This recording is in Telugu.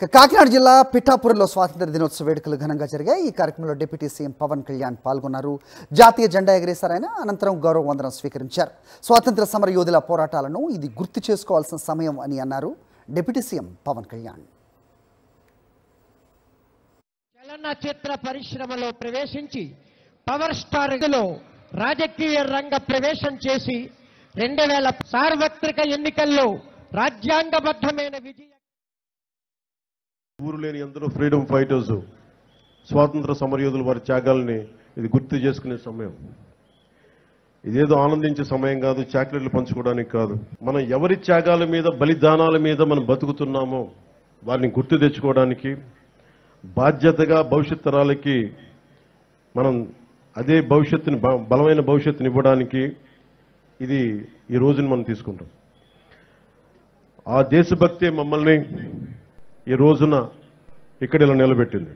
కాకినాడ జిల్లా పిఠాపురంలో స్వాతంత్ర దినోత్సవ వేడుకలు ఘనంగా జరిగాయి. ఈ కార్యక్రమంలో డిప్యూటీ సీఎం పవన్ కళ్యాణ్ పాల్గొన్నారు. జాతీయ జెండా ఎగరేశారు. ఆయన అనంతరం గౌరవ వందనం స్వీకరించారు. స్వాతంత్ర సమర యోధుల పోరాటాలను ఇది గుర్తు చేసుకోవాల్సిన సమయం అని అన్నారు డిప్యూటీ సీఎం పవన్ కళ్యాణ్. చలనచిత్ర పరిశ్రమలో ప్రవేశించి పవర్ స్టార్ లో రాజకీయ రంగ ప్రవేశం చేసి 2000 సార్వత్రిక ఎన్నికల్లో రాజ్యాంగబద్ధమైన విజయం ఊరు లేని ఎందరో ఫ్రీడమ్ ఫైటర్స్ స్వాతంత్ర సమరయోధులు వారి త్యాగాలని ఇది గుర్తు చేసుకునే సమయం. ఇదేదో ఆనందించే సమయం కాదు, చాక్లెట్లు పంచుకోవడానికి కాదు. మనం ఎవరి త్యాగాల మీద బలిదానాల మీద మనం బతుకుతున్నామో వారిని గుర్తు తెచ్చుకోవడానికి, బాధ్యతగా భవిష్యత్ తరాలకి మనం అదే భవిష్యత్తుని బలమైన భవిష్యత్తుని ఇవ్వడానికి ఇది ఈ రోజుని మనం తీసుకుంటాం. ఆ దేశభక్తే మమ్మల్ని ఈ రోజున ఇక్కడ ఇలా నిలబెట్టింది.